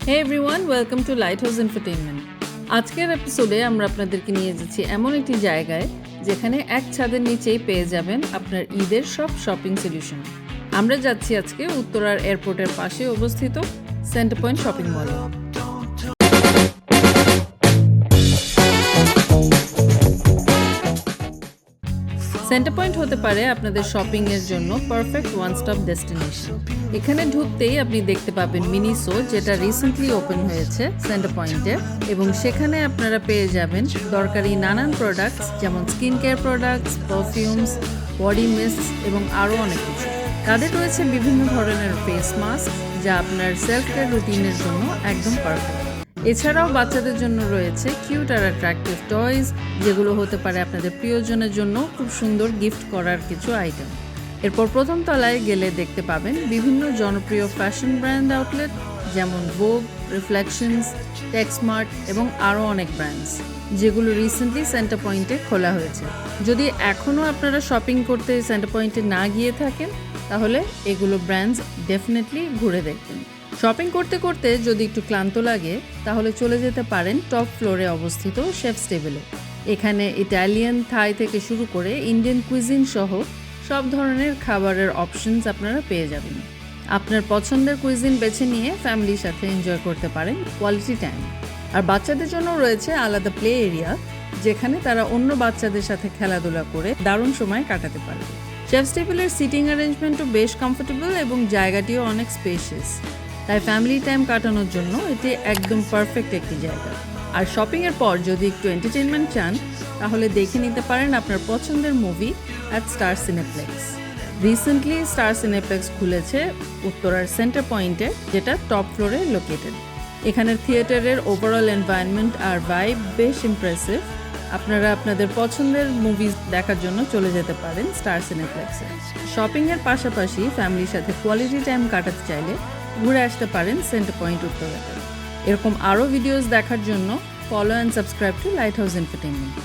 Hey everyone, welcome to Lighthouse Entertainment. আজকের এপিসোডে আমরা আপনাদেরকে নিয়ে যাচ্ছি এমন একটি জায়গায় যেখানে এক ছাদের নিচেই পেয়ে যাবেন আপনার ঈদের সব শপিং সলিউশন। আমরা যাচ্ছি আজকে উত্তরার এয়ারপোর্টের পাশে অবস্থিত সেন্টার পয়েন্ট শপিং মলে। সেন্টার পয়েন্ট হতে পারে আপনাদের শপিং এর জন্য পারফেক্ট ওয়ান স্টপ ডেস্টিনেশন। এখানে ঢুকতেই আপনি দেখতে পাবেন মিনিসো, যেটা রিসেন্টলি ওপেন হয়েছে সেন্টার পয়েন্টে, এবং সেখানে আপনারা পেয়ে যাবেন দরকারি নানান প্রোডাক্টস যেমন skin care products, perfumes, body mist এবং আরও অনেক কিছু। তাদের রয়েছে বিভিন্ন ধরনের ফেস মাস্ক যা আপনার সেলফ কেয়ার রুটিনের জন্য একদম পারফেক্ট। এছাড়াও বাচ্চাদের জন্য রয়েছে কিউট আর অ্যাট্রাকটিভ টয়স, যেগুলো হতে পারে আপনাদের প্রিয়জনের জন্য খুব সুন্দর গিফট করার কিছু আইটেম। এরপর প্রথম তলায় গেলে দেখতে পাবেন বিভিন্ন জনপ্রিয় ফ্যাশন ব্র্যান্ড আউটলেট যেমন ভোগ, রিফ্লেকশনস, টেক্সমার্ট এবং আরও অনেক ব্র্যান্ডস, যেগুলো রিসেন্টলি সেন্টার পয়েন্টে খোলা হয়েছে। যদি এখনও আপনারা শপিং করতে সেন্টার পয়েন্টে না গিয়ে থাকেন তাহলে এগুলো ব্র্যান্ডস ডেফিনেটলি ঘুরে দেখবেন। শপিং করতে করতে যদি একটু ক্লান্ত লাগে তাহলে চলে যেতে পারেন টপ ফ্লোরে অবস্থিত শেফস টেবিলে। এখানে ইটালিয়ান, থাই থেকে শুরু করে ইন্ডিয়ান কুইজিন সহ সব ধরনের খাবারের অপশনস আপনারা পেয়ে যাবেন। আপনার পছন্দের কুইজিন বেছে নিয়ে ফ্যামিলির সাথে এনজয় করতে পারেন কোয়ালিটি টাইম। আর বাচ্চাদের জন্য রয়েছে আলাদা প্লে এরিয়া, যেখানে তারা অন্য বাচ্চাদের সাথে খেলাধুলা করে দারুণ সময় কাটাতে পারবে। শেফস টেবিলের সিটিং অ্যারেঞ্জমেন্টও বেশ কমফোর্টেবল এবং জায়গাটিও অনেক স্পেশিয়াস, তাই ফ্যামিলি টাইম কাটানোর জন্য এটি একদম পারফেক্ট একটি জায়গা। আর শপিংয়ের পর যদি একটু এন্টারটেনমেন্ট চান তাহলে দেখে নিতে পারেন আপনার পছন্দের movie at star cineplex. Recently star cineplex খুলেছে উত্তরার সেন্টার পয়েন্টে, যেটা টপ ফ্লোরে লোকেটেড। এখানের থিয়েটারের ওভারঅল এনভায়রনমেন্ট আর ভাইব বেশ ইমপ্রেসিভ। আপনারা আপনাদের পছন্দের মুভিজ দেখার জন্য চলে যেতে পারেন স্টার সিনেপ্লেক্সে। শপিংয়ের পাশাপাশি ফ্যামিলির সাথে কোয়ালিটি টাইম কাটাতে চাইলে ঘুরে আসতে পারেন সেন্টার পয়েন্ট উত্তরাতে। এরকম আরও ভিডিওস দেখার জন্য follow and subscribe to lighthouse entertainment.